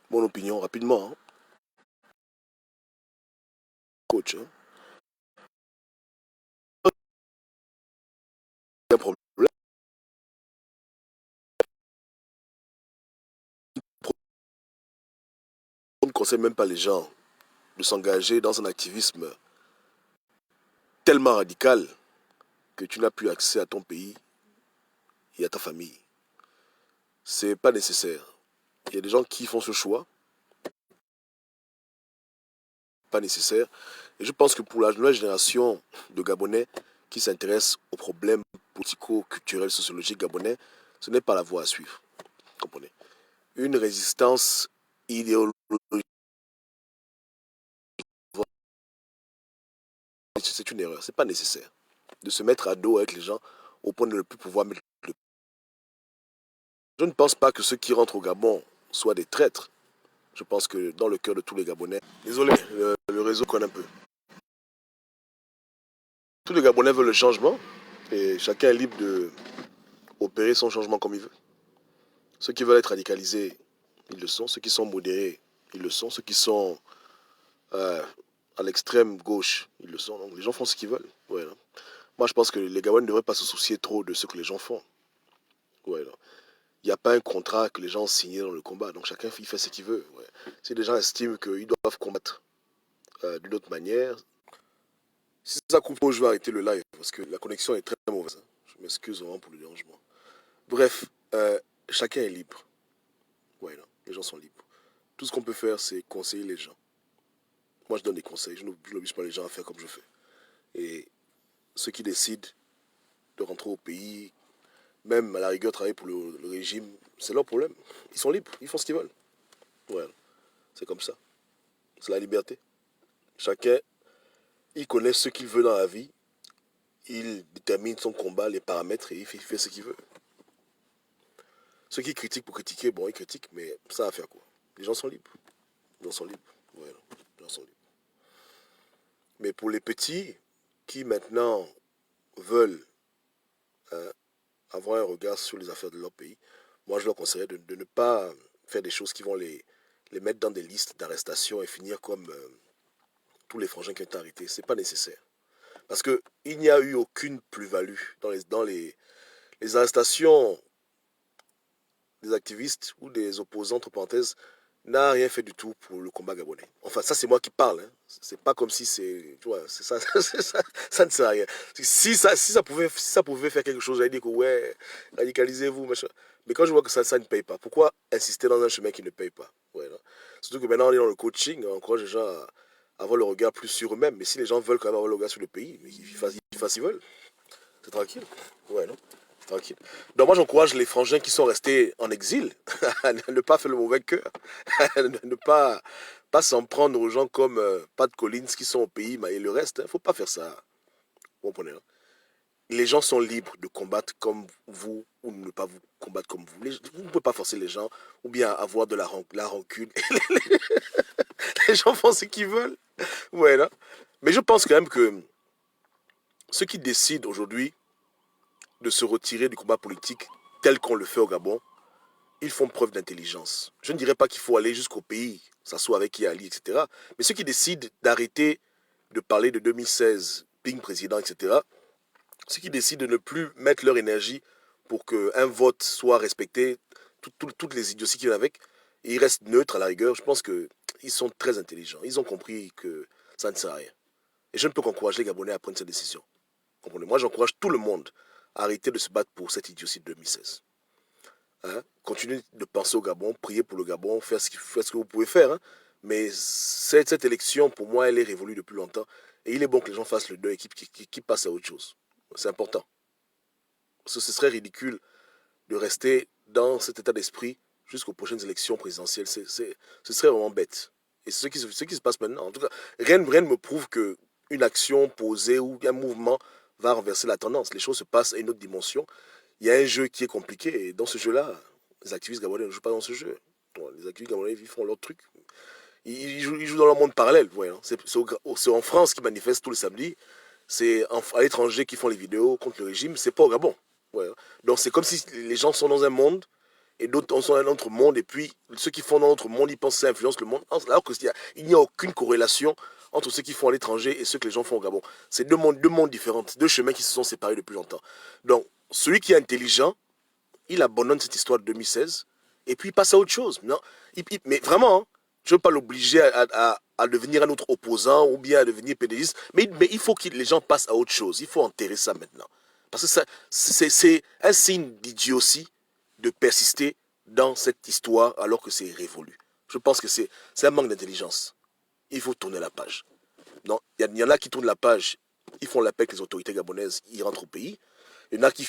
Mon opinion, rapidement, hein, coach. Hein. Il y a un problème. On ne conseille même pas les gens de s'engager dans un activisme tellement radical que tu n'as plus accès à ton pays et à ta famille. C'est pas nécessaire. Il y a des gens qui font ce choix, pas nécessaire. Et je pense que pour la nouvelle génération de Gabonais qui s'intéressent aux problèmes politico-culturels, sociologiques gabonais, ce n'est pas la voie à suivre. Vous comprenez? Une résistance idéologique, c'est une erreur. C'est pas nécessaire de se mettre à dos avec les gens au point de ne plus pouvoir mettre le... Je ne pense pas que ceux qui rentrent au Gabon soient des traîtres. Je pense que dans le cœur de tous les Gabonais... Désolé, le réseau connaît un peu. Tous les Gabonais veulent le changement et chacun est libre de opérer son changement comme il veut. Ceux qui veulent être radicalisés, ils le sont. Ceux qui sont modérés, ils le sont. Ceux qui sont euh, à l'extrême gauche, ils le sont. Donc les gens font ce qu'ils veulent. Ouais, moi, je pense que les Gabonais ne devraient pas se soucier trop de ce que les gens font. Ouais, il n'y a pas un contrat que les gens ont signé dans le combat. Donc chacun il fait ce qu'il veut. Ouais. Si les gens estiment qu'ils doivent combattre d'une autre manière, si ça coupe, je vais arrêter le live parce que la connexion est très mauvaise. Je m'excuse vraiment pour le dérangement. Bref, chacun est libre. Ouais, les gens sont libres. Tout ce qu'on peut faire, c'est conseiller les gens. Moi, je donne des conseils. Je n'oblige pas les gens à faire comme je fais. Et ceux qui décident de rentrer au pays, même à la rigueur travailler pour le régime, c'est leur problème. Ils sont libres. Ils font ce qu'ils veulent. Ouais, c'est comme ça. C'est la liberté. Chacun, il connaît ce qu'il veut dans la vie. Il détermine son combat, les paramètres et il fait ce qu'il veut. Ceux qui critiquent pour critiquer, bon, ils critiquent, mais ça va faire quoi? Les gens sont libres. Les gens sont libres. Ouais, les gens sont libres. Mais pour les petits qui maintenant veulent hein, avoir un regard sur les affaires de leur pays, moi je leur conseillerais de ne pas faire des choses qui vont les mettre dans des listes d'arrestation et finir comme tous les frangins qui ont été arrêtés. C'est pas nécessaire. Parce qu'il n'y a eu aucune plus-value les arrestations des activistes ou des opposants, entre parenthèses, n'a rien fait du tout pour le combat gabonais. Enfin, ça, c'est moi qui parle. Hein. C'est pas comme si c'est. Tu vois, c'est ça, ça ne sert à rien. Si ça pouvait faire quelque chose, j'allais dire que ouais, radicalisez-vous, machin. Mais quand je vois que ça ne paye pas, pourquoi insister dans un chemin qui ne paye pas? Ouais, surtout que maintenant, on est dans le coaching, on encourage les gens à avoir le regard plus sur eux-mêmes. Mais si les gens veulent quand même avoir le regard sur le pays, ils fassent ce qu'ils veulent. C'est tranquille. Ouais, non? Tranquille. Donc moi j'encourage les frangins qui sont restés en exil à ne pas faire le mauvais cœur, à ne pas s'en prendre aux gens comme Pat Collins qui sont au pays et le reste. Il ne faut pas faire ça. Vous comprenez, hein? Les gens sont libres de combattre comme vous ou de ne pas vous combattre comme vous. Vous ne pouvez pas forcer les gens ou bien avoir de la rancune. Les gens font ce qu'ils veulent. Ouais, là. Mais je pense quand même que ceux qui décident aujourd'hui de se retirer du combat politique tel qu'on le fait au Gabon, ils font preuve d'intelligence. Je ne dirais pas qu'il faut aller jusqu'au pays, s'asseoir avec Yali, etc. Mais ceux qui décident d'arrêter de parler de 2016, Ping président, etc., ceux qui décident de ne plus mettre leur énergie pour qu'un vote soit respecté, toutes les idioties qu'il y a avec, et ils restent neutres à la rigueur, je pense qu'ils sont très intelligents. Ils ont compris que ça ne sert à rien. Et je ne peux qu'encourager les Gabonais à prendre cette décision. Comprenez? Moi, j'encourage tout le monde à arrêter de se battre pour cette idiotie de 2016. Hein? Continuez de penser au Gabon, priez pour le Gabon, faites ce que vous pouvez faire. Hein? Mais cette élection, pour moi, elle est révolue depuis longtemps. Et il est bon que les gens fassent le deuil et qu'ils passent à autre chose. C'est important. Parce que ce serait ridicule de rester dans cet état d'esprit jusqu'aux prochaines élections présidentielles. Ce serait vraiment bête. Et c'est ce qui se passe maintenant. En tout cas, rien ne me prouve qu'une action posée ou un mouvement va renverser la tendance. Les choses se passent à une autre dimension. Il y a un jeu qui est compliqué. Et dans ce jeu-là, les activistes gabonais ne jouent pas dans ce jeu. Bon, les activistes gabonais, ils font leur truc. Ils jouent dans leur monde parallèle. Ouais, hein. C'est en France qu'ils manifestent tous les samedis. C'est à l'étranger qu'ils font les vidéos contre le régime. C'est pas au Gabon. Ouais, hein. Donc c'est comme si les gens sont dans un monde et d'autres sont dans un autre monde, et puis ceux qui font dans notre monde, ils pensent que ça influence le monde, alors qu'il n'y a aucune corrélation entre ceux qui font à l'étranger et ceux que les gens font au Gabon. C'est deux mondes différents, deux chemins qui se sont séparés depuis longtemps. Donc, celui qui est intelligent, il abandonne cette histoire de 2016, et puis il passe à autre chose. Non, mais vraiment, hein, je ne veux pas l'obliger à devenir un autre opposant ou bien à devenir pédaliste, mais il faut que les gens passent à autre chose. Il faut enterrer ça maintenant. Parce que c'est un signe d'idiotie de persister dans cette histoire alors que c'est révolu. Je pense que c'est un manque d'intelligence. Il faut tourner la page. Non, il y en a qui tournent la page, ils font la paix avec les autorités gabonaises, ils rentrent au pays. Il y en a qui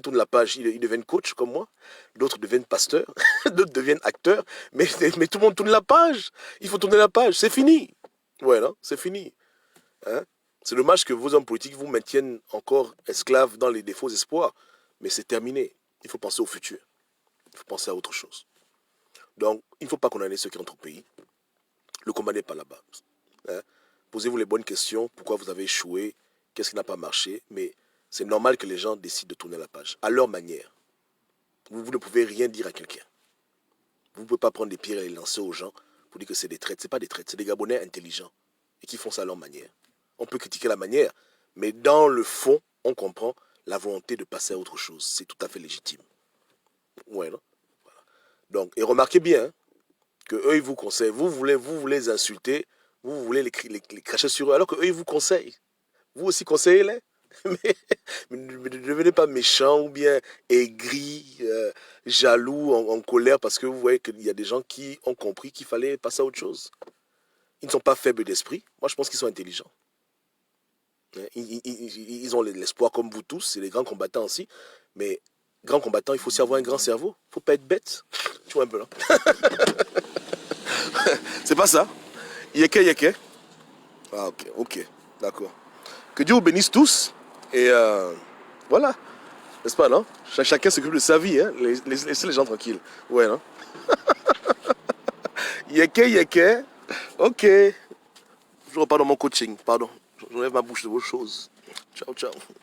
tournent la page, ils deviennent coach comme moi. D'autres deviennent pasteurs, d'autres deviennent acteurs. Mais tout le monde tourne la page. Il faut tourner la page, c'est fini. Ouais, non, c'est fini. Hein? C'est dommage que vos hommes politiques vous maintiennent encore esclaves dans des faux espoirs. Mais c'est terminé. Il faut penser au futur. Il faut penser à autre chose. Donc, il ne faut pas condamner ceux qui rentrent au pays. Le combat n'est pas là-bas. Hein? Posez-vous les bonnes questions. Pourquoi vous avez échoué? Qu'est-ce qui n'a pas marché? Mais c'est normal que les gens décident de tourner la page, à leur manière. Vous ne pouvez rien dire à quelqu'un. Vous ne pouvez pas prendre des pierres et les lancer aux gens pour dire que c'est des traites. Ce n'est pas des traites, c'est des Gabonais intelligents et qui font ça à leur manière. On peut critiquer la manière, mais dans le fond, on comprend la volonté de passer à autre chose. C'est tout à fait légitime. Ouais, non? Voilà. Donc, et remarquez bien, hein, que eux ils vous conseillent. Vous voulez les insulter, vous voulez les cracher sur eux, alors que eux ils vous conseillent. Vous aussi conseillez-les. Mais ne devenez pas méchant ou bien aigri, jaloux, en colère, parce que vous voyez qu'il y a des gens qui ont compris qu'il fallait passer à autre chose. Ils ne sont pas faibles d'esprit. Moi, je pense qu'ils sont intelligents. Ils ont l'espoir comme vous tous, c'est les grands combattants aussi. Mais grands combattants, il faut aussi avoir un grand cerveau. Il ne faut pas être bête. Tu vois un peu là. C'est pas ça. Yeke, yeke. Ah, ok, d'accord. Que Dieu vous bénisse tous. Et voilà. N'est-ce pas, non? Chacun s'occupe de sa vie, hein. Laissez les gens tranquilles. Ouais, non? Yeke, yeke. Ok. Je repars dans mon coaching, pardon. J'enlève ma bouche de vos choses. Ciao, ciao.